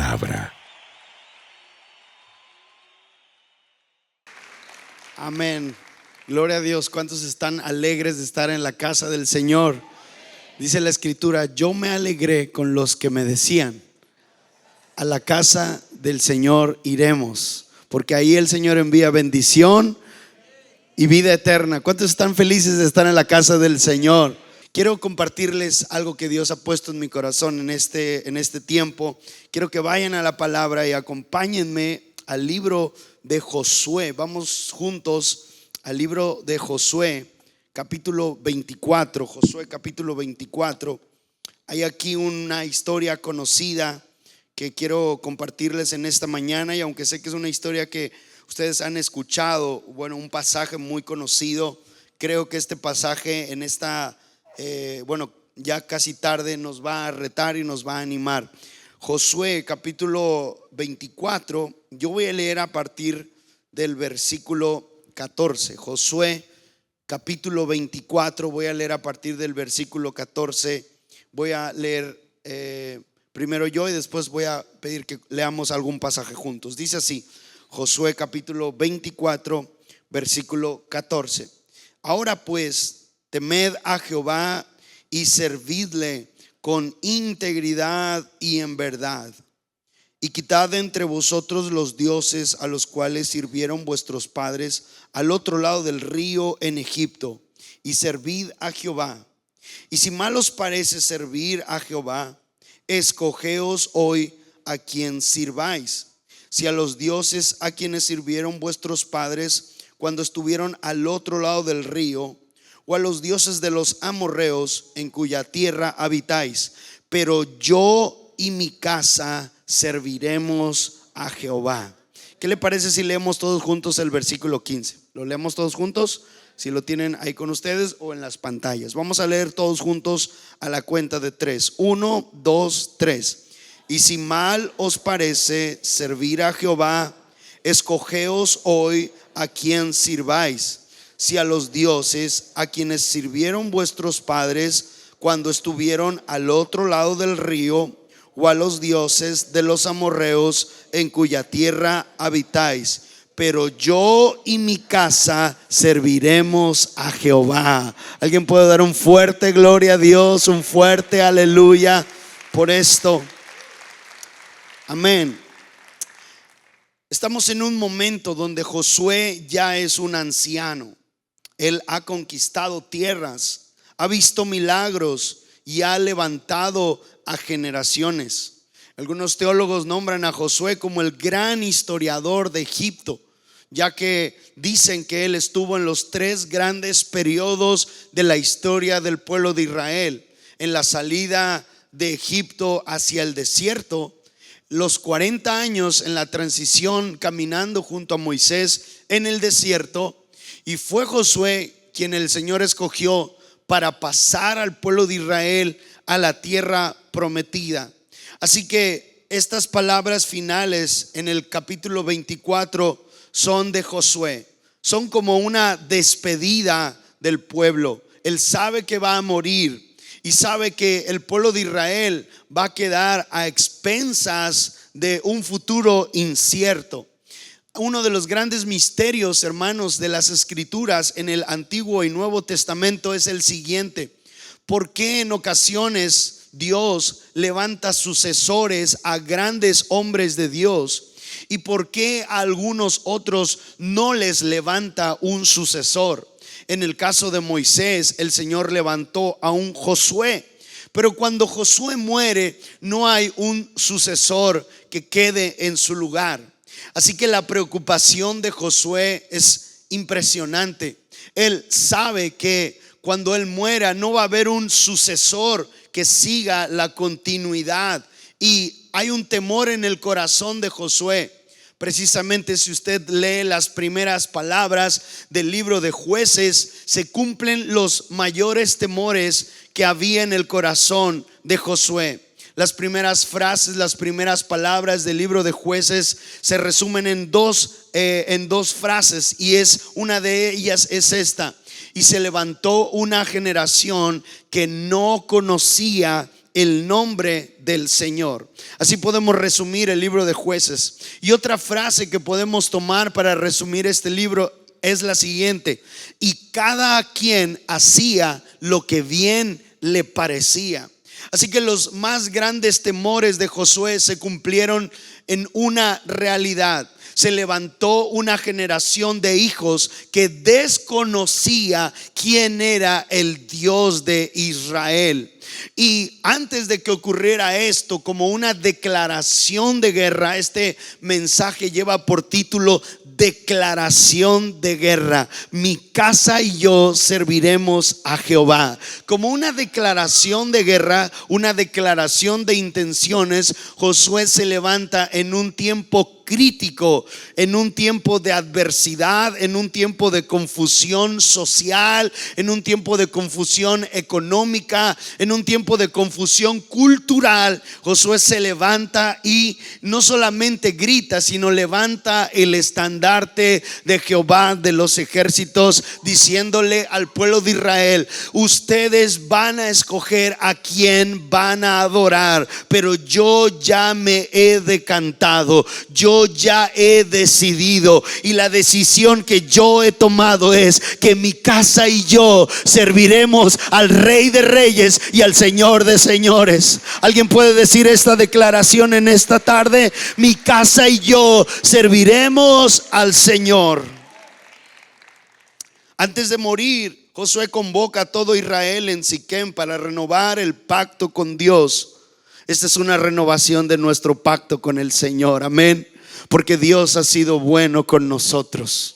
palabra. Amén. Gloria a Dios. ¿Cuántos están alegres de estar en la casa del Señor? Dice la Escritura: yo me alegré con los que me decían, a la casa del Señor iremos, porque ahí el Señor envía bendición y vida eterna. ¿Cuántos están felices de estar en la casa del Señor? Quiero compartirles algo que Dios ha puesto en mi corazón en este tiempo. Quiero que vayan a la palabra y acompáñenme al libro de Josué. Vamos juntos al libro de Josué, capítulo 24. Josué capítulo 24. Hay aquí una historia conocida que quiero compartirles en esta mañana, y aunque sé que es una historia que ustedes han escuchado, bueno, un pasaje muy conocido, creo que este pasaje en esta ya casi tarde nos va a retar y nos va a animar. Josué capítulo 24, yo voy a leer a partir del versículo 14. Josué capítulo 24, voy a leer a partir del versículo 14. Voy a leer primero yo y después voy a pedir que leamos algún pasaje juntos. Dice así, Josué capítulo 24, versículo 14. Ahora pues, temed a Jehová y servidle con integridad y en verdad, y quitad de entre vosotros los dioses a los cuales sirvieron vuestros padres al otro lado del río en Egipto, y servid a Jehová. Y si mal os parece servir a Jehová, escogeos hoy a quien sirváis, si a los dioses a quienes sirvieron vuestros padres cuando estuvieron al otro lado del río, o a los dioses de los amorreos en cuya tierra habitáis. Pero yo y mi casa serviremos a Jehová. ¿Qué le parece si leemos todos juntos el versículo 15? ¿Lo leemos todos juntos? Si lo tienen ahí con ustedes o en las pantallas. Vamos a leer todos juntos a la cuenta de 3. 1, 2, 3. Y si mal os parece servir a Jehová, escogeos hoy a quien sirváis, si a los dioses a quienes sirvieron vuestros padres cuando estuvieron al otro lado del río, o a los dioses de los amorreos en cuya tierra habitáis. Pero yo y mi casa serviremos a Jehová. ¿Alguien puede dar un fuerte gloria a Dios, un fuerte aleluya por esto? Amén. Estamos en un momento donde Josué ya es un anciano. Él ha conquistado tierras, ha visto milagros y ha levantado a generaciones. Algunos teólogos nombran a Josué como el gran historiador de Egipto, ya que dicen que él estuvo en los 3 grandes periodos de la historia del pueblo de Israel: en la salida de Egipto hacia el desierto, los 40 años en la transición caminando junto a Moisés en el desierto, y fue Josué quien el Señor escogió para pasar al pueblo de Israel a la tierra prometida. Así que estas palabras finales en el capítulo 24 son de Josué. Son como una despedida del pueblo. Él sabe que va a morir y sabe que el pueblo de Israel va a quedar a expensas de un futuro incierto. Uno de los grandes misterios, hermanos, de las Escrituras en el Antiguo y Nuevo Testamento es el siguiente: ¿por qué en ocasiones Dios levanta sucesores a grandes hombres de Dios? ¿Y por qué a algunos otros no les levanta un sucesor? En el caso de Moisés, el Señor levantó a un Josué, pero cuando Josué muere, no hay un sucesor que quede en su lugar. Así que la preocupación de Josué es impresionante. Él sabe que cuando él muera no va a haber un sucesor que siga la continuidad, y hay un temor en el corazón de Josué. Precisamente si usted lee las primeras palabras del libro de Jueces, se cumplen los mayores temores que había en el corazón de Josué. Las primeras frases, las primeras palabras del libro de Jueces se resumen en dos frases, y una de ellas es esta: y se levantó una generación que no conocía el nombre del Señor. Así podemos resumir el libro de Jueces. Y otra frase que podemos tomar para resumir este libro es la siguiente: y cada quien hacía lo que bien le parecía. Así que los más grandes temores de Josué se cumplieron en una realidad. Se levantó una generación de hijos que desconocía quién era el Dios de Israel. Y antes de que ocurriera esto, como una declaración de guerra, este mensaje lleva por título declaración de guerra. Mi casa y yo serviremos a Jehová. Como una declaración de guerra, una declaración de intenciones, Josué se levanta en un tiempo crítico, en un tiempo de adversidad, en un tiempo de confusión social, en un tiempo de confusión económica, en un tiempo de confusión cultural. Josué se levanta y no solamente grita, sino levanta el estandarte de Jehová de los ejércitos, diciéndole al pueblo de Israel: ustedes van a escoger a quién van a adorar, pero yo ya me he decantado, yo ya he decidido, y la decisión que yo he tomado es que mi casa y yo serviremos al Rey de Reyes y al Señor de Señores. ¿Alguien puede decir esta declaración en esta tarde? Mi casa y yo serviremos al Señor. Antes de morir, Josué convoca a todo Israel en Siquem para renovar el pacto con Dios. Esta es una renovación de nuestro pacto con el Señor, amén. Porque Dios ha sido bueno con nosotros.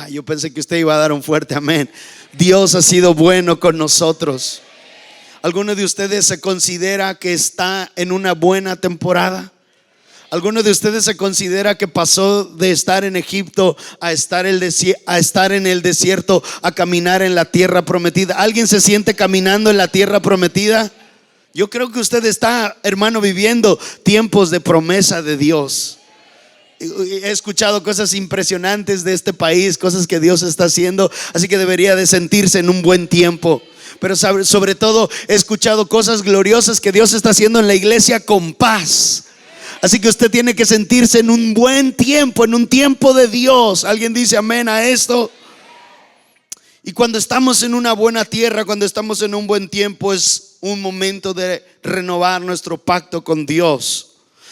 Yo pensé que usted iba a dar un fuerte amén. Dios ha sido bueno con nosotros. ¿Alguno de ustedes se considera que está en una buena temporada? ¿Alguno de ustedes se considera que pasó de estar en Egipto a estar en el desierto, a caminar en la tierra prometida? ¿Alguien se siente caminando en la tierra prometida? Yo creo que usted está, hermano, viviendo tiempos de promesa de Dios. He escuchado cosas impresionantes de este país, cosas que Dios está haciendo, así que debería de sentirse en un buen tiempo. Pero sobre todo he escuchado cosas gloriosas que Dios está haciendo en la iglesia con paz. Así que usted tiene que sentirse en un buen tiempo, en un tiempo de Dios. ¿Alguien dice amén a esto? Y cuando estamos en una buena tierra, cuando estamos en un buen tiempo, es un momento de renovar nuestro pacto con Dios.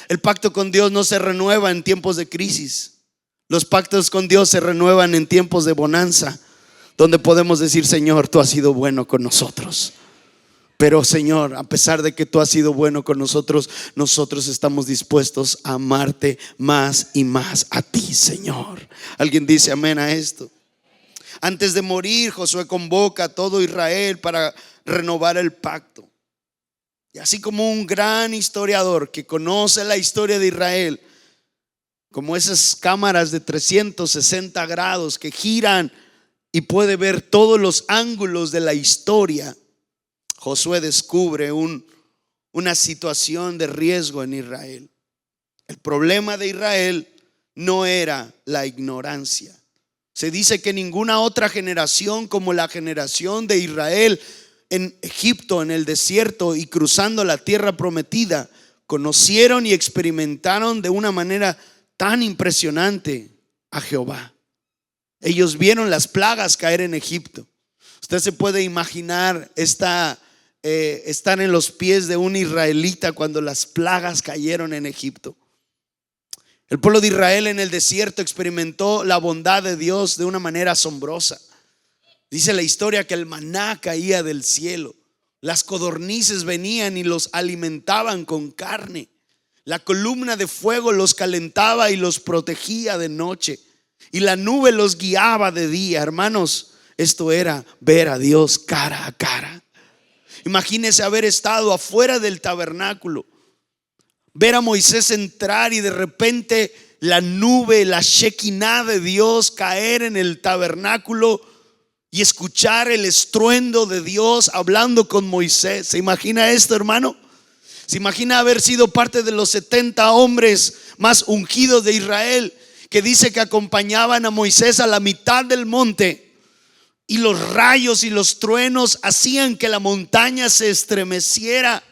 El pacto con Dios no se renueva en tiempos de crisis. Los pactos con Dios se renuevan en tiempos de bonanza, donde podemos decir: Señor, tú has sido bueno con nosotros. Pero Señor, a pesar de que tú has sido bueno con nosotros, nosotros estamos dispuestos a amarte más y más a ti, Señor. ¿Alguien dice amén a esto? Antes de morir, Josué convoca a todo Israel para renovar el pacto. Y así como un gran historiador que conoce la historia de Israel, como esas cámaras de 360 grados que giran y puede ver todos los ángulos de la historia, Josué descubre una situación de riesgo en Israel. El problema de Israel no era la ignorancia. Se dice que ninguna otra generación como la generación de Israel en Egipto, en el desierto y cruzando la tierra prometida, conocieron y experimentaron de una manera tan impresionante a Jehová. Ellos vieron las plagas caer en Egipto. Usted se puede imaginar estar en los pies de un israelita cuando las plagas cayeron en Egipto. El pueblo de Israel en el desierto experimentó la bondad de Dios de una manera asombrosa. Dice la historia que el maná caía del cielo, las codornices venían y los alimentaban con carne, la columna de fuego los calentaba y los protegía de noche, y la nube los guiaba de día. Hermanos, esto era ver a Dios cara a cara. Imagínese haber estado afuera del tabernáculo, ver a Moisés entrar y de repente la nube, la Shekinah de Dios caer en el tabernáculo y escuchar el estruendo de Dios hablando con Moisés. ¿Se imagina esto, hermano? ¿Se imagina haber sido parte de los 70 hombres más ungidos de Israel, que dice que acompañaban a Moisés a la mitad del monte, y los rayos y los truenos hacían que la montaña se estremeciera?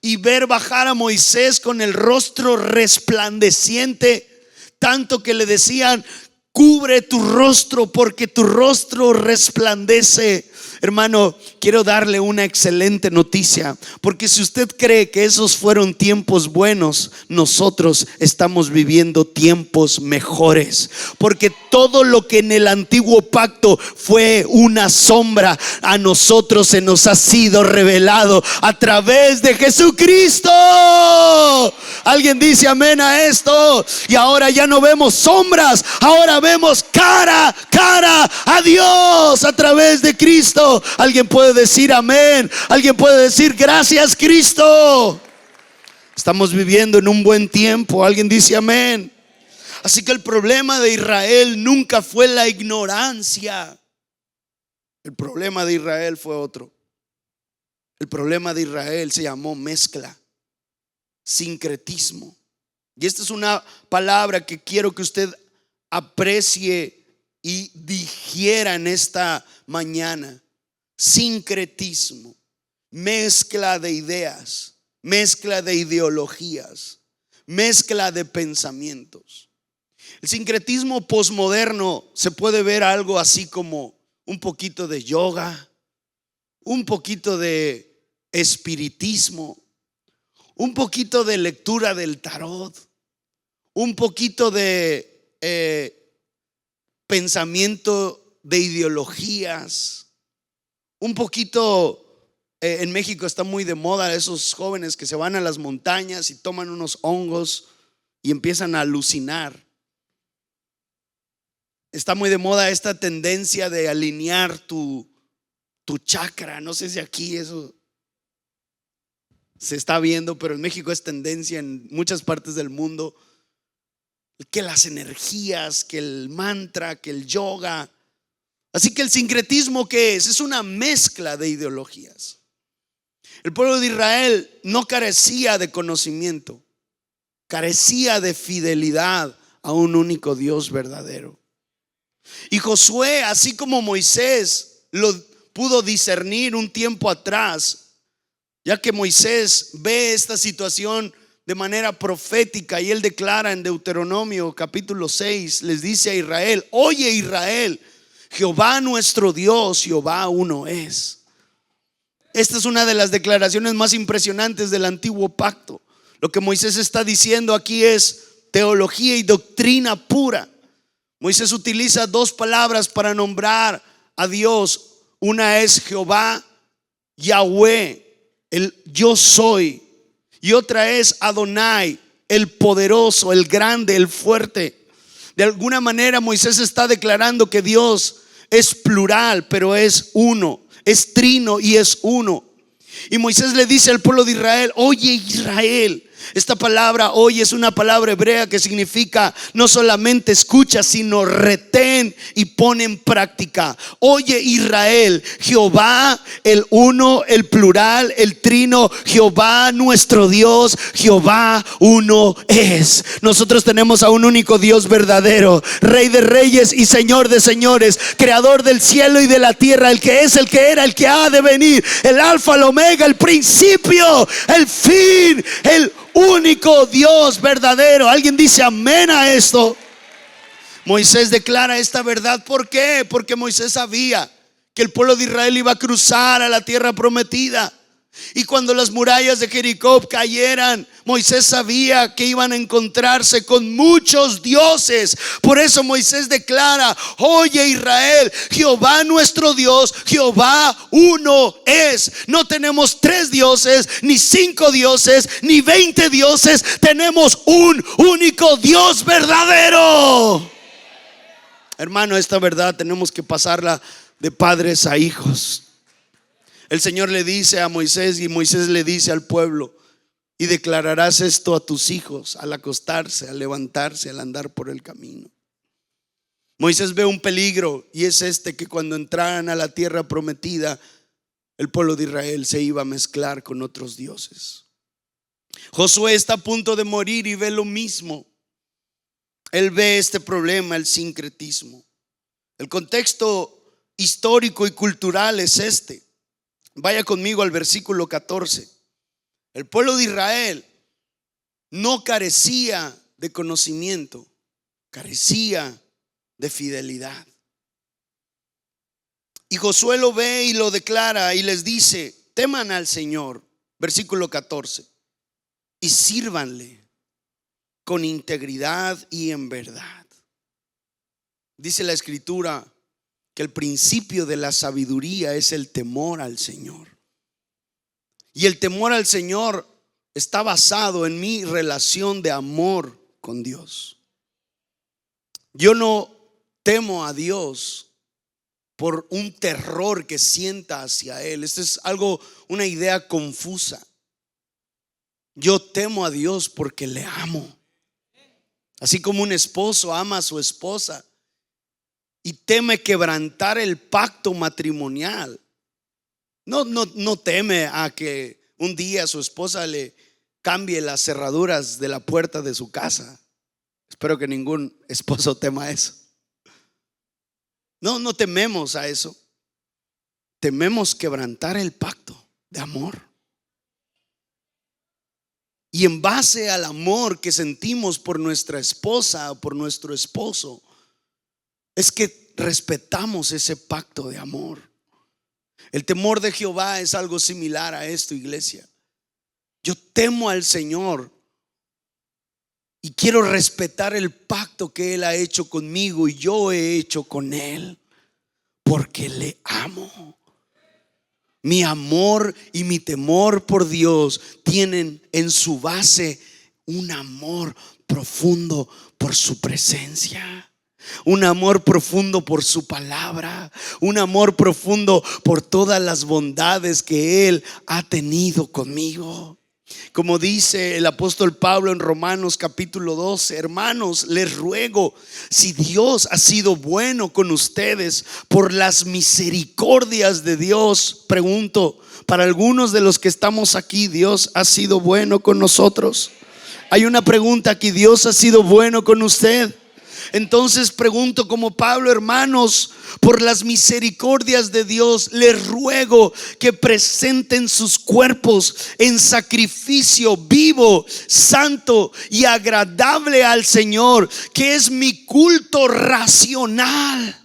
y ver bajar a Moisés con el rostro resplandeciente, tanto que le decían: cubre tu rostro porque tu rostro resplandece. Hermano, quiero darle una excelente noticia, porque si usted cree que esos fueron tiempos buenos, nosotros estamos viviendo tiempos mejores, porque todo lo que en el antiguo pacto fue una sombra, a nosotros se nos ha sido revelado a través de Jesucristo. Alguien dice amén a esto. Y ahora ya no vemos sombras, ahora vemos cara a Dios a través de Cristo. Alguien puede decir amén. Alguien puede decir gracias, Cristo. Estamos viviendo en un buen tiempo. Alguien dice amén. Así que el problema de Israel nunca fue la ignorancia. El problema de Israel fue otro. El problema de Israel se llamó mezcla, sincretismo. Y esta es una palabra que quiero que usted aprecie y digiera en esta mañana. Sincretismo, mezcla de ideas, mezcla de ideologías, mezcla de pensamientos. El sincretismo posmoderno se puede ver algo así como un poquito de yoga, un poquito de espiritismo, un poquito de lectura del tarot, un poquito de pensamiento de ideologías, un poquito, en México está muy de moda esos jóvenes que se van a las montañas y toman unos hongos y empiezan a alucinar. Está muy de moda esta tendencia de alinear tu chakra. No sé si aquí eso se está viendo, pero en México es tendencia en muchas partes del mundo. Que las energías, que el mantra, que el yoga. Así que el sincretismo, ¿qué es? Es una mezcla de ideologías. El pueblo de Israel no carecía de conocimiento, carecía de fidelidad a un único Dios verdadero. Y Josué, así como Moisés lo pudo discernir un tiempo atrás, ya que Moisés ve esta situación de manera profética, y él declara en Deuteronomio capítulo 6, les dice a Israel: oye Israel, Jehová nuestro Dios, Jehová uno es. Esta es una de las declaraciones más impresionantes del antiguo pacto. Lo que Moisés está diciendo aquí es teología y doctrina pura. Moisés utiliza dos palabras para nombrar a Dios. Una es Jehová, Yahweh, el yo soy, y otra es Adonai, el poderoso, el grande, el fuerte. De alguna manera Moisés está declarando que Dios es plural, pero es uno, es trino y es uno. Y Moisés le dice al pueblo de Israel: oye Israel. Esta palabra oye es una palabra hebrea que significa no solamente escucha, sino retén y pon en práctica. Oye Israel, Jehová el uno, el plural, el trino, Jehová nuestro Dios, Jehová uno es. Nosotros tenemos a un único Dios verdadero, Rey de reyes y Señor de señores, Creador del cielo y de la tierra, el que es, el que era, el que ha de venir, el alfa, el omega, el principio, el fin, el único Dios verdadero. Alguien dice amén a esto. Moisés declara esta verdad. ¿Por qué? Porque Moisés sabía que el pueblo de Israel iba a cruzar a la tierra prometida. Y cuando las murallas de Jericó cayeran, Moisés sabía que iban a encontrarse con muchos dioses. Por eso Moisés declara: oye Israel, Jehová nuestro Dios, Jehová uno es. No tenemos 3 dioses, ni 5 dioses, ni 20 dioses. Tenemos un único Dios verdadero. Hermano, esta verdad tenemos que pasarla de padres a hijos. El Señor le dice a Moisés, y Moisés le dice al pueblo: y declararás esto a tus hijos al acostarse, al levantarse, al andar por el camino. Moisés ve un peligro, y es que cuando entraran a la tierra prometida, el pueblo de Israel se iba a mezclar con otros dioses. Josué está a punto de morir y ve lo mismo. Él ve este problema, el sincretismo. El contexto histórico y cultural es este. Vaya conmigo al versículo 14. El pueblo de Israel no carecía de conocimiento, carecía de fidelidad. Y Josué lo ve y lo declara y les dice: teman al Señor, versículo 14, y sírvanle con integridad y en verdad. Dice la Escritura que el principio de la sabiduría es el temor al Señor. Y el temor al Señor está basado en mi relación de amor con Dios. Yo no temo a Dios por un terror que sienta hacia Él. Esto es una idea confusa. Yo temo a Dios porque le amo. Así como un esposo ama a su esposa y teme quebrantar el pacto matrimonial. No teme a que un día su esposa le cambie las cerraduras de la puerta de su casa. Espero que ningún esposo tema eso. No tememos a eso. Tememos quebrantar el pacto de amor. Y en base al amor que sentimos por nuestra esposa o por nuestro esposo, es que respetamos ese pacto de amor. El temor de Jehová es algo similar a esto, iglesia. Yo temo al Señor y quiero respetar el pacto que Él ha hecho conmigo y yo he hecho con Él, porque le amo. Mi amor y mi temor por Dios tienen en su base un amor profundo por su presencia, un amor profundo por su palabra, un amor profundo por todas las bondades que Él ha tenido conmigo. Como dice el apóstol Pablo en Romanos capítulo 12: hermanos, les ruego, si Dios ha sido bueno con ustedes, por las misericordias de Dios, pregunto, para algunos de los que estamos aquí, ¿Dios ha sido bueno con nosotros? Hay una pregunta aquí: ¿Dios ha sido bueno con usted? Entonces pregunto como Pablo: hermanos, por las misericordias de Dios, les ruego que presenten sus cuerpos en sacrificio vivo, santo y agradable al Señor, que es mi culto racional.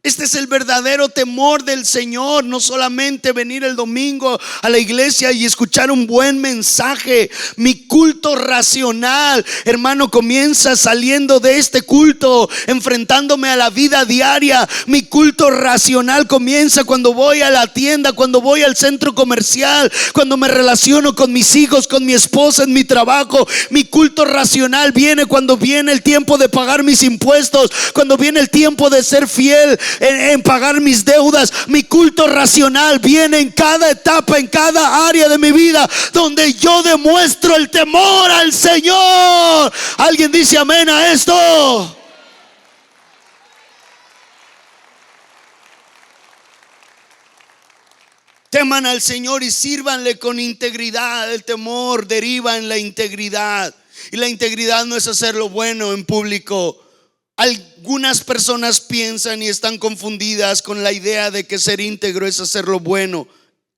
Este es el verdadero temor del Señor. No solamente venir el domingo a la iglesia y escuchar un buen mensaje. Mi culto racional, hermano, comienza saliendo de este culto, enfrentándome a la vida diaria. Mi culto racional comienza cuando voy a la tienda, cuando voy al centro comercial, cuando me relaciono con mis hijos, con mi esposa, en mi trabajo. Mi culto racional viene cuando viene el tiempo de pagar mis impuestos, cuando viene el tiempo de ser fiel en pagar mis deudas. Mi culto racional viene en cada etapa, en cada área de mi vida, donde yo demuestro el temor al Señor. ¿Alguien dice amén a esto? Teman al Señor y sírvanle con integridad. El temor deriva en la integridad, y la integridad no es hacer lo bueno en público. Algunas personas piensan y están confundidas con la idea de que ser íntegro es hacer lo bueno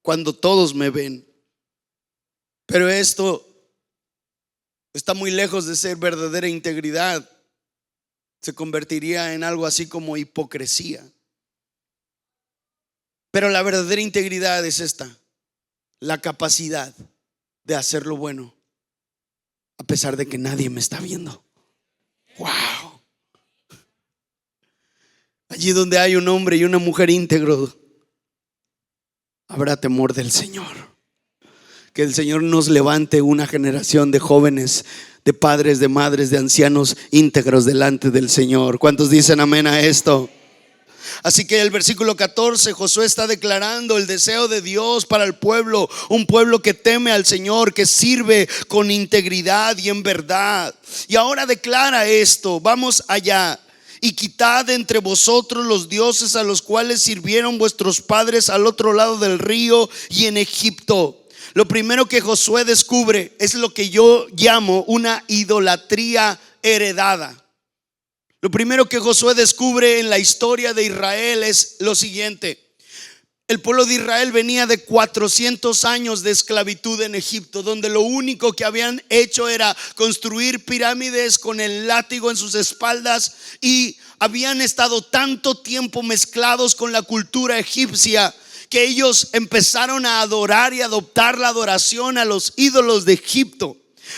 cuando todos me ven. Pero esto está muy lejos de ser verdadera integridad. Se convertiría en algo así como hipocresía. Pero la verdadera integridad es esta: la capacidad de hacer lo bueno a pesar de que nadie me está viendo. Wow. Allí donde hay un hombre y una mujer íntegros, habrá temor del Señor. Que el Señor nos levante una generación de jóvenes, de padres, de madres, de ancianos íntegros delante del Señor. ¿Cuántos dicen amén a esto? Así que el versículo 14, Josué está declarando el deseo de Dios para el pueblo, un pueblo que teme al Señor, que sirve con integridad y en verdad. Y ahora declara esto: vamos allá. Y quitad entre vosotros los dioses a los cuales sirvieron vuestros padres al otro lado del río y en Egipto. Lo primero que Josué descubre es lo que yo llamo una idolatría heredada. Lo primero que Josué descubre en la historia de Israel es lo siguiente: El pueblo de Israel venía de 400 años de esclavitud en Egipto, donde lo único que habían hecho era construir pirámides con el látigo en sus espaldas, y habían estado tanto tiempo mezclados con la cultura egipcia que ellos empezaron a adorar y adoptar la adoración a los ídolos de Egipto.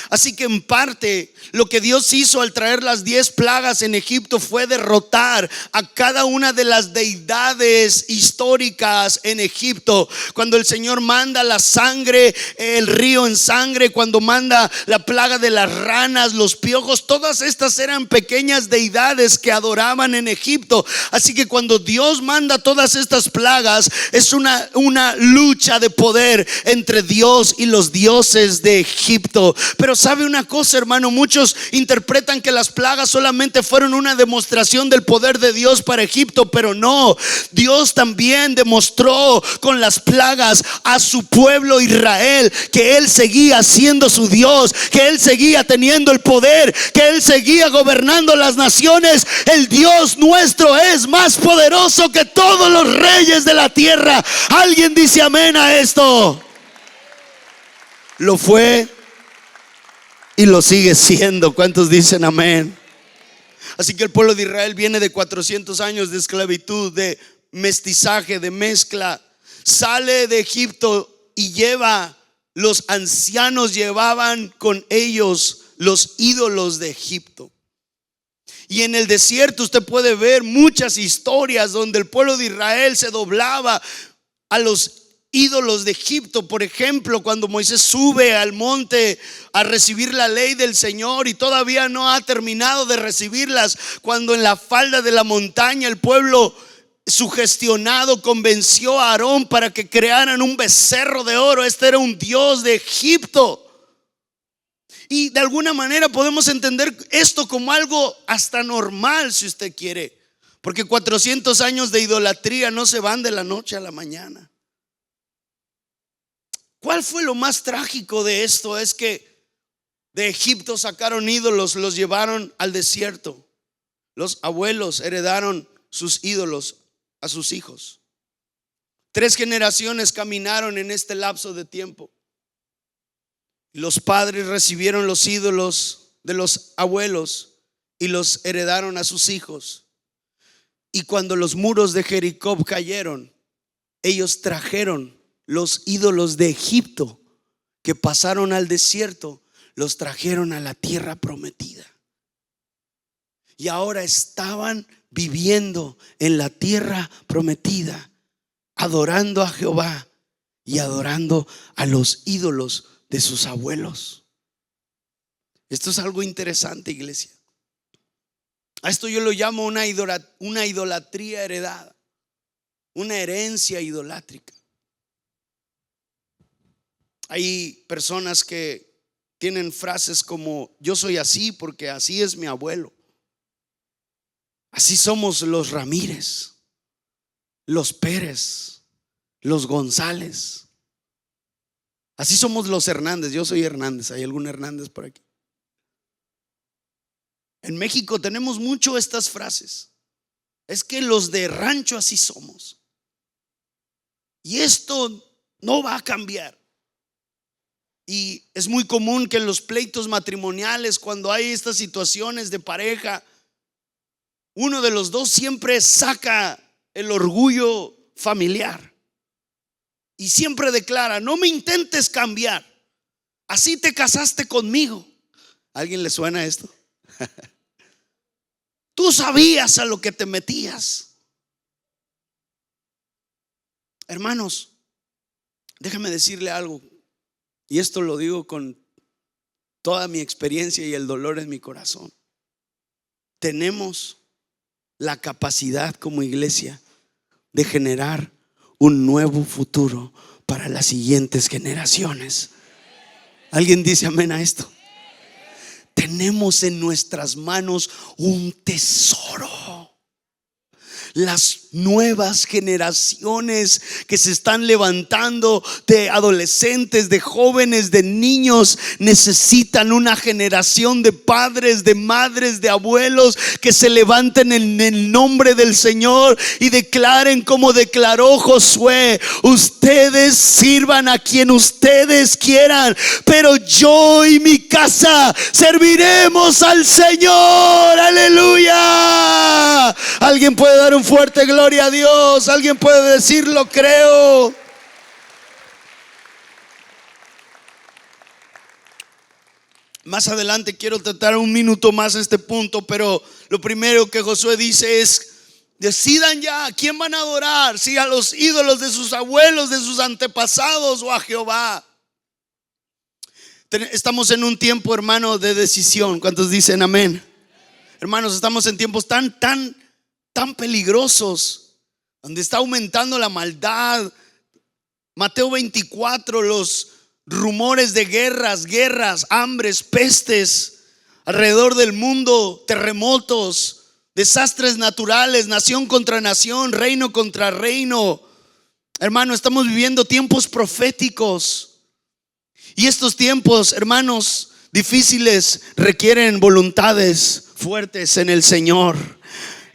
Así que en parte lo que Dios hizo al traer las 10 plagas en Egipto fue derrotar a cada una de las deidades históricas en Egipto. Cuando el Señor manda la sangre, el río en sangre, cuando manda la plaga de las ranas, los piojos, todas estas eran pequeñas deidades que adoraban en Egipto. Así que cuando Dios manda todas estas plagas, es una lucha de poder entre Dios y los dioses de Egipto. Pero sabe una cosa, hermano, muchos interpretan que las plagas solamente fueron una demostración del poder de Dios para Egipto, pero no. Dios también demostró con las plagas a su pueblo Israel que Él seguía siendo su Dios, que Él seguía teniendo el poder, que Él seguía gobernando las naciones. El Dios nuestro es más poderoso que todos los reyes de la tierra. ¿Alguien dice amén a esto? Lo fue y lo sigue siendo. ¿Cuántos dicen amén? Así que el pueblo de Israel viene de 400 años de esclavitud, de mestizaje, de mezcla. Sale de Egipto y los ancianos llevaban con ellos los ídolos de Egipto. Y en el desierto usted puede ver muchas historias donde el pueblo de Israel se doblaba a los ídolos de Egipto. Por ejemplo, cuando Moisés sube al monte a recibir la ley del Señor y todavía no ha terminado de recibirlas, cuando en la falda de la montaña el pueblo sugestionado convenció a Aarón para que crearan un becerro de oro. Este era un dios de Egipto. Y de alguna manera podemos entender esto como algo hasta normal, si usted quiere, porque 400 años de idolatría no se van de la noche a la mañana. ¿Cuál fue lo más trágico de esto? Es que de Egipto sacaron ídolos, los llevaron al desierto. Los abuelos heredaron sus ídolos a sus hijos. 3 generaciones caminaron en este lapso de tiempo. Los padres recibieron los ídolos de los abuelos y los heredaron a sus hijos. Y cuando los muros de Jericó cayeron, ellos trajeron los ídolos de Egipto que pasaron al desierto, los trajeron a la tierra prometida. Y ahora estaban viviendo en la tierra prometida, adorando a Jehová y adorando a los ídolos de sus abuelos. Esto es algo interesante, iglesia. A esto yo lo llamo una idolatría heredada, una herencia idolátrica. Hay personas que tienen frases como: yo soy así porque así es mi abuelo. Así somos los Ramírez, los Pérez, los González. Así somos los Hernández. Yo soy Hernández. ¿Hay algún Hernández por aquí? En México tenemos mucho estas frases. Es que los de rancho así somos. Y esto no va a cambiar. Y es muy común que en los pleitos matrimoniales, cuando hay estas situaciones de pareja, uno de los dos siempre saca el orgullo familiar y siempre declara: no me intentes cambiar, así te casaste conmigo. ¿A alguien le suena esto? Tú sabías a lo que te metías. Hermanos, déjame decirle algo, y esto lo digo con toda mi experiencia y el dolor en mi corazón. Tenemos la capacidad como iglesia de generar un nuevo futuro para las siguientes generaciones. ¿Alguien dice amén a esto? Tenemos en nuestras manos un tesoro. Las nuevas generaciones que se están levantando, de adolescentes, de jóvenes, de niños, necesitan una generación de padres, de madres, de abuelos que se levanten en el nombre del Señor y declaren como declaró Josué: ustedes sirvan a quien ustedes quieran, pero yo y mi casa serviremos al Señor. Aleluya. Alguien puede dar un fuerte gloria a Dios. Alguien puede decir: lo creo. Más adelante quiero tratar un minuto más este punto, pero lo primero que Josué dice es: decidan ya a quién van a adorar, si a los ídolos de sus abuelos, de sus antepasados, o a Jehová. Estamos en un tiempo, hermano, de decisión. ¿Cuántos dicen amén? Hermanos, estamos en tiempos tan peligrosos, donde está aumentando la maldad. Mateo 24, los rumores de guerras, hambres, pestes alrededor del mundo, terremotos, desastres naturales, nación contra nación, reino contra reino. Hermano, estamos viviendo tiempos proféticos, y estos tiempos, hermanos, difíciles requieren voluntades fuertes en el Señor.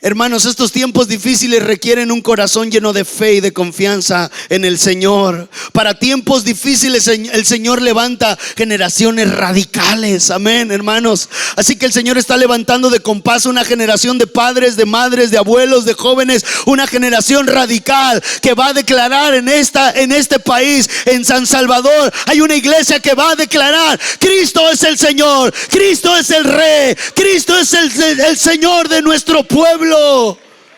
Hermanos, estos tiempos difíciles requieren un corazón lleno de fe y de confianza en el Señor. Para tiempos difíciles el Señor levanta generaciones radicales. Amén, hermanos. Así que el Señor está levantando de compás una generación de padres, de madres, de abuelos, de jóvenes, una generación radical que va a declarar en este país, en San Salvador, hay una iglesia que va a declarar: Cristo es el Señor, Cristo es el Rey, Cristo es el Señor de nuestro pueblo.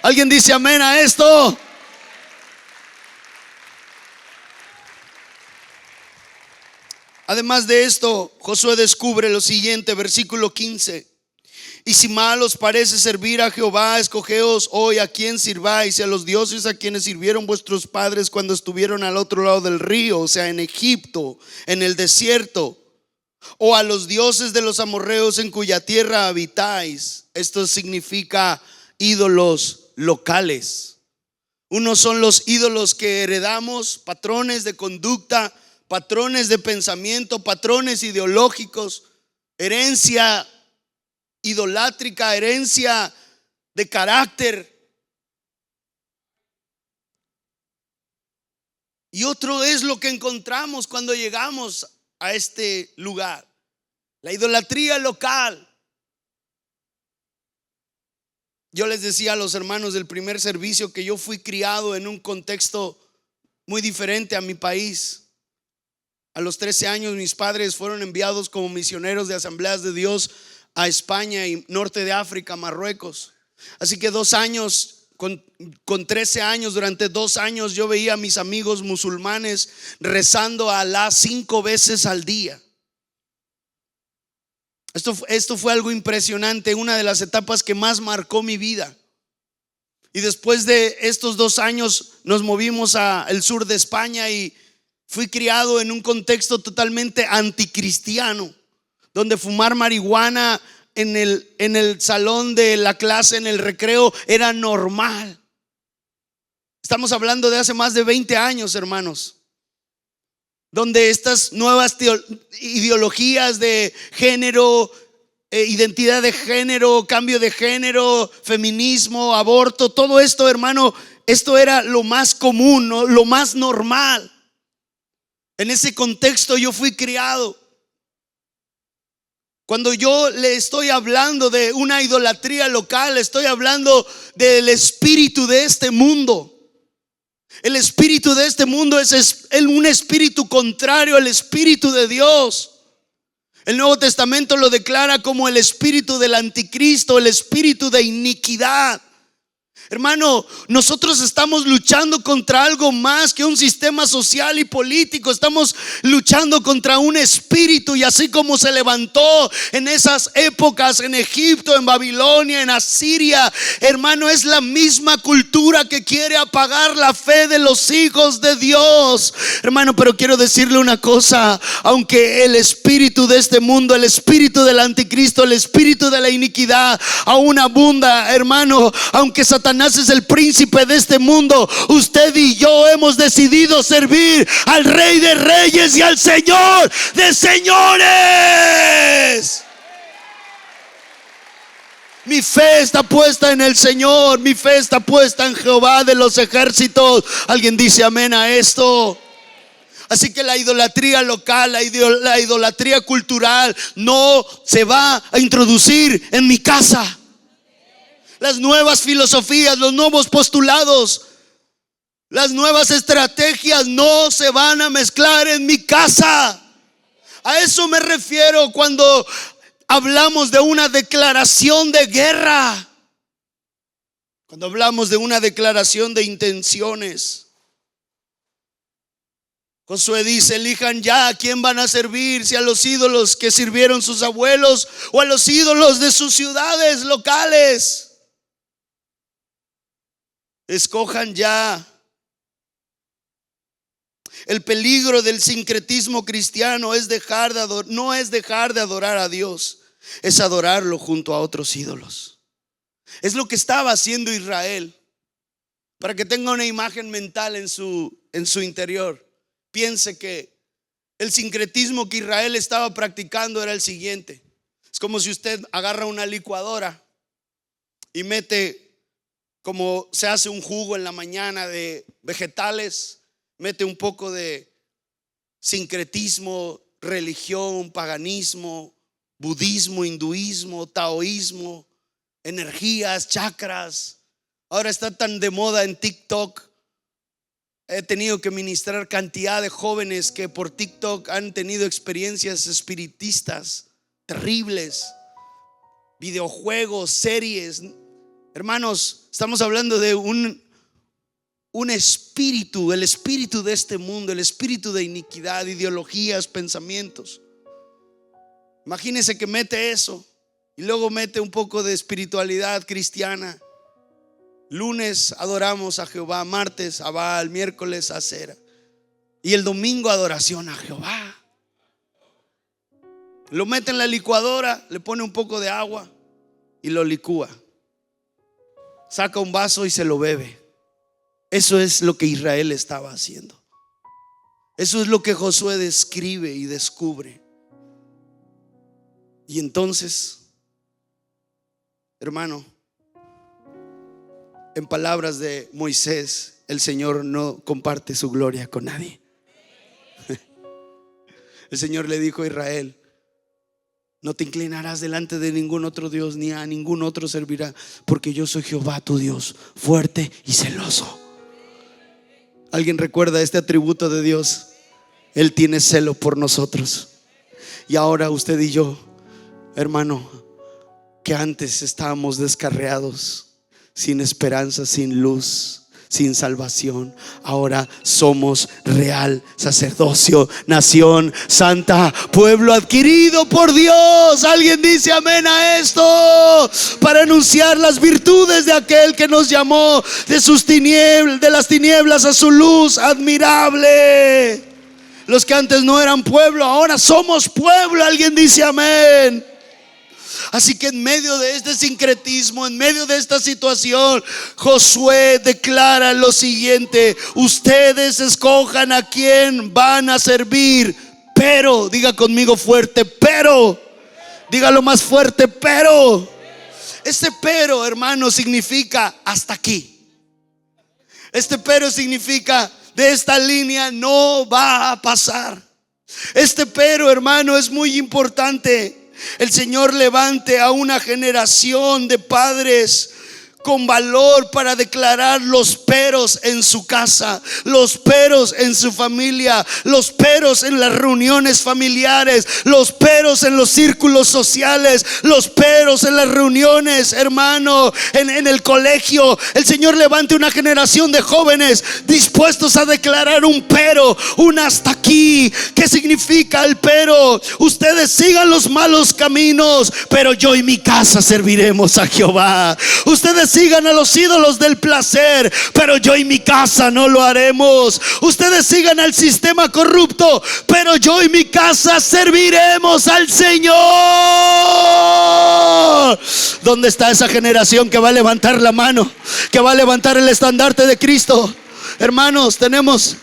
¿Alguien dice amén a esto? Además de esto, Josué descubre lo siguiente, versículo 15: y si mal os parece servir a Jehová, escogeos hoy a quién sirváis, si a los dioses a quienes sirvieron vuestros padres cuando estuvieron al otro lado del río, o sea, en Egipto, en el desierto, o a los dioses de los amorreos en cuya tierra habitáis. Esto significa ídolos locales. Unos son los ídolos que heredamos, patrones de conducta, patrones de pensamiento, patrones ideológicos, herencia idolátrica, herencia de carácter. Y otro es lo que encontramos cuando llegamos a este lugar: la idolatría local. Yo les decía a los hermanos del primer servicio que yo fui criado en un contexto muy diferente a mi país. A los 13 años mis padres fueron enviados como misioneros de Asambleas de Dios a España y norte de África, Marruecos. Así que 2 años, con 13 años, durante 2 años yo veía a mis amigos musulmanes rezando a Alá 5 veces al día. Esto fue algo impresionante, una de las etapas que más marcó mi vida. Y después de estos 2 años nos movimos al sur de España y fui criado en un contexto totalmente anticristiano, donde fumar marihuana en el salón de la clase, en el recreo, era normal. Estamos hablando de hace más de 20 años, hermanos, donde estas nuevas ideologías de género, identidad de género, cambio de género, feminismo, aborto, todo esto, hermano, esto era lo más común, ¿no? Lo más normal. En ese contexto yo fui criado. Cuando yo le estoy hablando de una idolatría local, estoy hablando del espíritu de este mundo. El espíritu de este mundo es un espíritu contrario al espíritu de Dios. El Nuevo Testamento lo declara como el espíritu del anticristo, el espíritu de iniquidad. Hermano, nosotros estamos luchando contra algo más que un sistema social y político. Estamos luchando contra un espíritu, y así como se levantó en esas épocas en Egipto, en Babilonia, en Asiria, hermano, es la misma cultura que quiere apagar la fe de los hijos de Dios. Hermano, pero quiero decirle una cosa: aunque el espíritu de este mundo, el espíritu del anticristo, el espíritu de la iniquidad aún abunda, hermano, aunque Satanás Satanás es el príncipe de este mundo, usted y yo hemos decidido servir al Rey de Reyes y al Señor de Señores. Mi fe está puesta en el Señor, mi fe está puesta en Jehová de los ejércitos. ¿Alguien dice amén a esto? Así que la idolatría local, la idolatría cultural no se va a introducir en mi casa. Las nuevas filosofías, los nuevos postulados, las nuevas estrategias no se van a mezclar en mi casa. A eso me refiero cuando hablamos de una declaración de guerra, cuando hablamos de una declaración de intenciones. Josué dice: elijan ya a quién van a servir, si a los ídolos que sirvieron sus abuelos o a los ídolos de sus ciudades locales. Escojan ya. El peligro del sincretismo cristiano es no es dejar de adorar a Dios, es adorarlo junto a otros ídolos. Es lo que estaba haciendo Israel. Para que tenga una imagen mental en su interior, piense que el sincretismo que Israel estaba practicando era el siguiente. Es como si usted agarra una licuadora y mete, como se hace un jugo en la mañana de vegetales, mete un poco de sincretismo, religión, paganismo, budismo, hinduismo, taoísmo, energías, chakras. Ahora está tan de moda en TikTok. He tenido que ministrar cantidad de jóvenes que por TikTok han tenido experiencias espiritistas terribles, videojuegos, series. Hermanos, estamos hablando de un espíritu, el espíritu de este mundo, el espíritu de iniquidad, ideologías, pensamientos. Imagínese que mete eso y luego mete un poco de espiritualidad cristiana. Lunes adoramos a Jehová, martes a Baal, miércoles a Cera y el domingo adoración a Jehová. Lo mete en la licuadora, le pone un poco de agua y lo licúa. Saca un vaso y se lo bebe. Eso es lo que Israel estaba haciendo. Eso es lo que Josué describe y descubre. Y entonces, hermano, en palabras de Moisés, el Señor no comparte su gloria con nadie. El Señor le dijo a Israel: no te inclinarás delante de ningún otro Dios, ni a ningún otro servirá, porque yo soy Jehová tu Dios, fuerte y celoso. ¿Alguien recuerda este atributo de Dios? Él tiene celo por nosotros. Y ahora usted y yo, hermano, que antes estábamos descarriados, sin esperanza, sin luz, sin salvación, ahora somos real sacerdocio, nación santa, pueblo adquirido por Dios. Alguien dice amén a esto, para anunciar las virtudes de aquel que nos llamó de las tinieblas a su luz admirable. Los que antes no eran pueblo, ahora somos pueblo. Alguien dice amén. Así que en medio de este sincretismo, en medio de esta situación, Josué declara lo siguiente: ustedes escojan a quién van a servir, pero, diga conmigo fuerte, pero, dígalo más fuerte, pero. Este pero, hermano, significa hasta aquí. Este pero significa de esta línea no va a pasar. Este pero, hermano, es muy importante. El Señor levante a una generación de padres con valor para declarar los peros en su casa, los peros en su familia, los peros en las reuniones familiares, los peros en los círculos sociales, los peros en las reuniones, hermano, en el colegio. El Señor levante una generación de jóvenes dispuestos a declarar un pero, un hasta aquí. ¿Qué significa el pero? Ustedes sigan los malos caminos, pero yo y mi casa serviremos a Jehová. Ustedes sigan a los ídolos del placer, pero yo y mi casa no lo haremos. Ustedes sigan al sistema corrupto, pero yo y mi casa serviremos al Señor. ¿Dónde está esa generación que va a levantar la mano que va a levantar el estandarte de Cristo. Hermanos, tenemos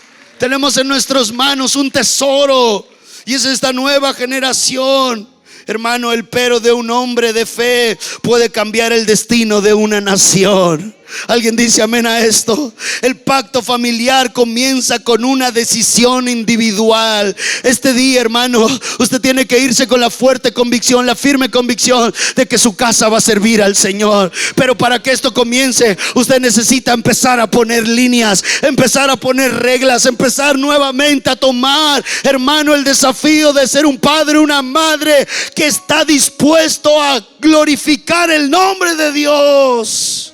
en nuestras manos un tesoro, y es esta nueva generación. Hermano, el pero de un hombre de fe puede cambiar el destino de una nación. Alguien dice amén a esto. El pacto familiar comienza con una decisión individual. Este día, hermano, usted tiene que irse con la fuerte convicción, la firme convicción de que su casa va a servir al Señor. Pero para que esto comience, usted necesita empezar a poner líneas, empezar a poner reglas, empezar nuevamente a tomar, hermano, el desafío de ser un padre, una madre que está dispuesto a glorificar el nombre de Dios.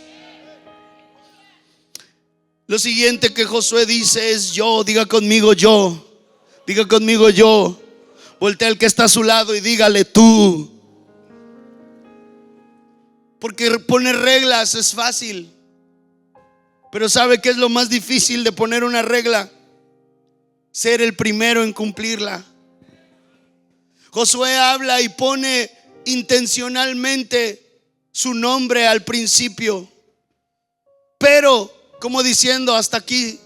Lo siguiente que Josué dice es yo. Diga conmigo yo. Diga conmigo yo. Voltea al que está a su lado y dígale tú. Porque poner reglas es fácil, pero ¿sabe qué es lo más difícil de poner una regla? Ser el primero en cumplirla. Josué habla y pone intencionalmente su nombre al principio, pero como diciendo, hasta aquí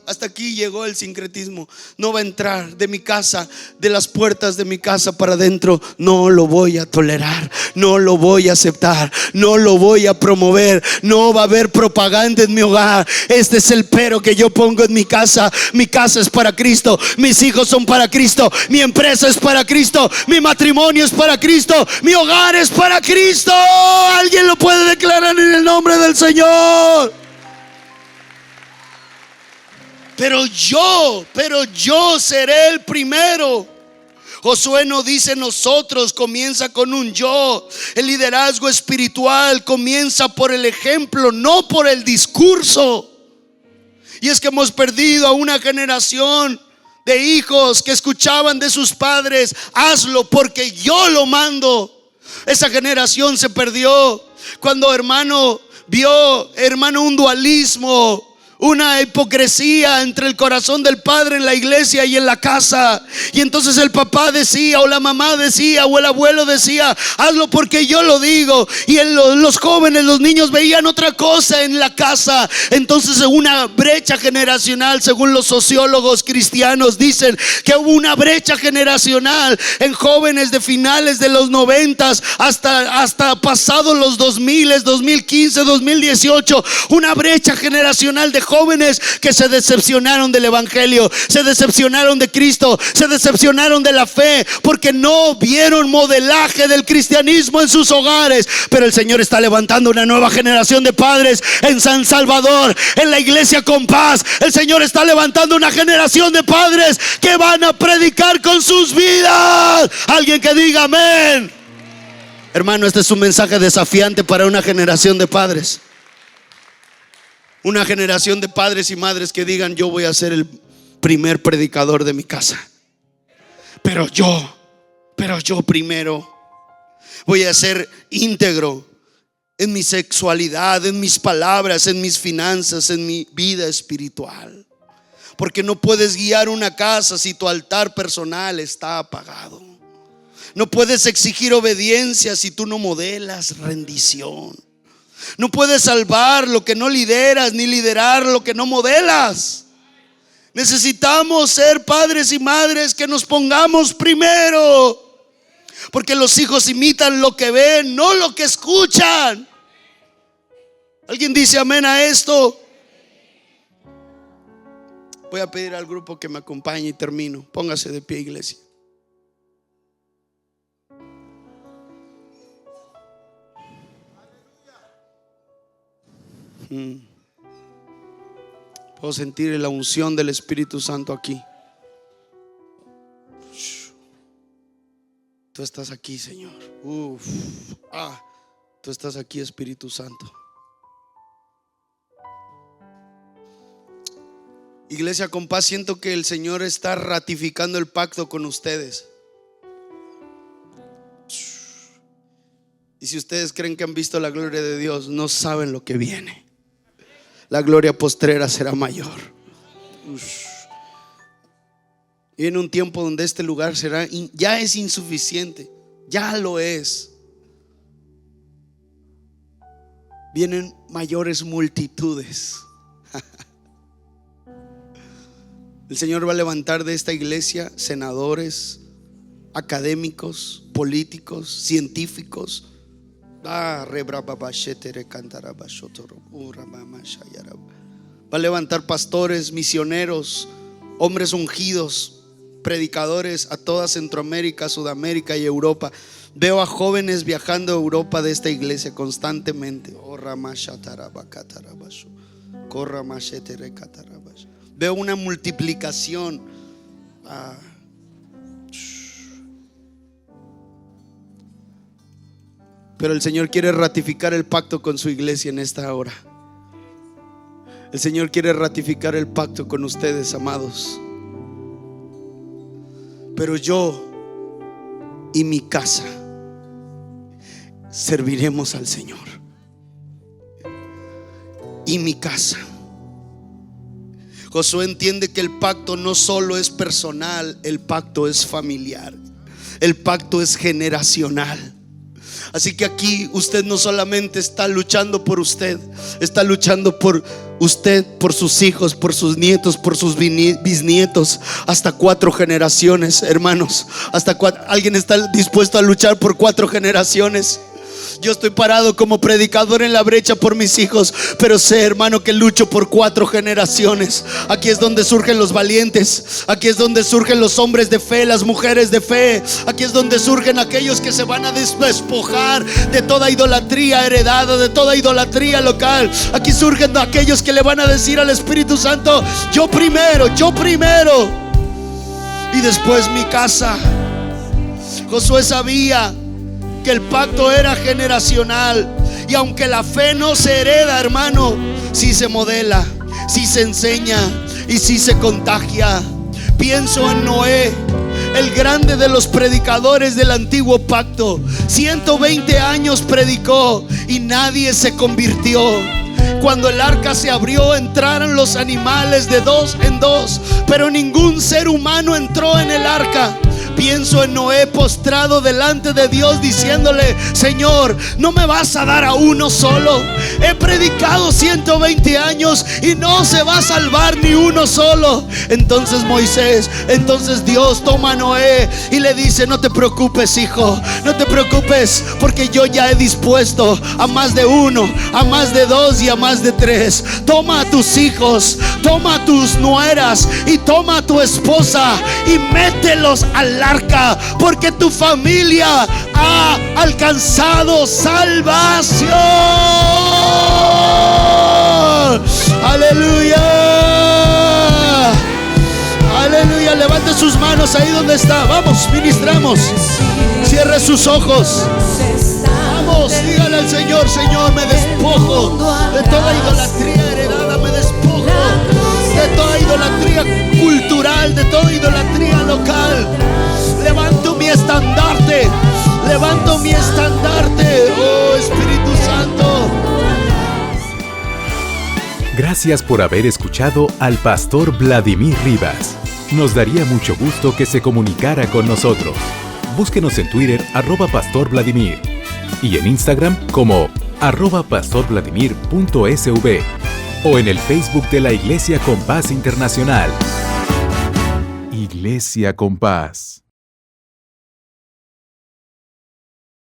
llegó el sincretismo. No va a entrar de mi casa, de las puertas de mi casa para adentro. No lo voy a tolerar, no lo voy a aceptar, no lo voy a promover. No va a haber propaganda en mi hogar. Este es el pero que yo pongo en mi casa. Mi casa es para Cristo, mis hijos son para Cristo, mi empresa es para Cristo, mi matrimonio es para Cristo, mi hogar es para Cristo. Alguien lo puede declarar en el nombre del Señor. Pero yo seré el primero. Josué no dice nosotros, comienza con un yo. El liderazgo espiritual comienza por el ejemplo, no por el discurso. Y es que hemos perdido a una generación de hijos que escuchaban de sus padres: hazlo porque yo lo mando. Esa generación se perdió cuando, hermano, vio, hermano, un dualismo, una hipocresía entre el corazón del padre en la iglesia y en la casa. Y entonces el papá decía, o la mamá decía, o el abuelo decía: hazlo porque yo lo digo. Y los jóvenes, los niños veían otra cosa en la casa. Entonces, una brecha generacional, según los sociólogos cristianos dicen que hubo una brecha generacional en jóvenes de finales de los 90 hasta pasados los 2000, 2015, 2018. Una brecha generacional de jóvenes que se decepcionaron del evangelio, se decepcionaron de Cristo, se decepcionaron de la fe, porque no vieron modelaje del cristianismo en sus hogares. Pero el Señor está levantando una nueva generación de padres en San Salvador, en la iglesia Compás. El Señor está levantando una generación de padres que van a predicar con sus vidas. Alguien que diga amén. Hermano, este es un mensaje desafiante para una generación de padres. Una generación de padres y madres que digan: yo voy a ser el primer predicador de mi casa. Pero yo primero voy a ser íntegro en mi sexualidad, en mis palabras, en mis finanzas, en mi vida espiritual. Porque no puedes guiar una casa si tu altar personal está apagado. No puedes exigir obediencia si tú no modelas rendición. No puedes salvar lo que no lideras, ni liderar lo que no modelas. Necesitamos ser padres y madres que nos pongamos primero, porque los hijos imitan lo que ven, no lo que escuchan. ¿Alguien dice amén a esto? Voy a pedir al grupo que me acompañe y termino. Póngase de pie, iglesia. Puedo sentir la unción del Espíritu Santo aquí. Tú estás aquí, Señor. Tú estás aquí, Espíritu Santo. Iglesia Compás, siento que el Señor está ratificando el pacto con ustedes. Y si ustedes creen que han visto la gloria de Dios, no saben lo que viene. La gloria postrera será mayor. Y en un tiempo donde este lugar ya es insuficiente, ya lo es. vienen mayores multitudes. El Señor va a levantar de esta iglesia senadores, académicos, políticos, científicos. Va a levantar pastores, misioneros, hombres ungidos, predicadores a toda Centroamérica, Sudamérica y Europa. Veo a jóvenes viajando a Europa de esta iglesia constantemente. Veo una multiplicación. Pero el Señor quiere ratificar el pacto con su iglesia en esta hora. El Señor quiere ratificar el pacto con ustedes, amados. Pero yo y mi casa serviremos al Señor. Y mi casa. Josué entiende que el pacto no solo es personal, el pacto es familiar, el pacto es generacional. Así que aquí usted no solamente está luchando por usted, está luchando por usted, por sus hijos, por sus nietos, por sus bisnietos, hasta 4 generaciones, hermanos. ¿Alguien está dispuesto a luchar por 4 generaciones? Yo estoy parado como predicador en la brecha por mis hijos, pero sé, hermano, que lucho por 4 generaciones. Aquí es donde surgen los valientes. Aquí es donde surgen los hombres de fe, las mujeres de fe. Aquí es donde surgen aquellos que se van a despojar de toda idolatría heredada, de toda idolatría local. Aquí surgen aquellos que le van a decir al Espíritu Santo: yo primero, y después mi casa. Josué sabía que el pacto era generacional, y aunque la fe no se hereda, hermano, sí se modela, sí se enseña y sí se contagia. Pienso en Noé, el grande de los predicadores del antiguo pacto. 120 años predicó y nadie se convirtió. Cuando el arca se abrió, entraron los animales de 2 en 2, pero ningún ser humano entró en el arca. Pienso en Noé postrado delante de Dios diciéndole: Señor, no me vas a dar a uno solo. He predicado 120 años y no se va a salvar ni uno solo. Entonces Dios toma a Noé y le dice: no te preocupes, hijo, no te preocupes, porque yo ya he dispuesto a más de 1, a más de 2 y a más de 3. Toma a tus hijos, toma a tus nueras y toma a tu esposa y mételos al arca, porque tu familia ha alcanzado salvación. Aleluya, aleluya. Levante sus manos ahí donde está. Vamos, ministramos. Cierre sus ojos. Vamos, dígale al Señor: Señor, me despojo de toda idolatría heredada, me despojo de toda idolatría cultural, de toda idolatría local. Levanto mi estandarte, levanto mi estandarte, oh Espíritu Santo. Gracias por haber escuchado al pastor Vladimir Rivas. Nos daría mucho gusto que se comunicara con nosotros. Búsquenos en Twitter @pastorvladimir y en Instagram como @pastorvladimir.sv o en el Facebook de la Iglesia Compás Internacional. Iglesia Compás.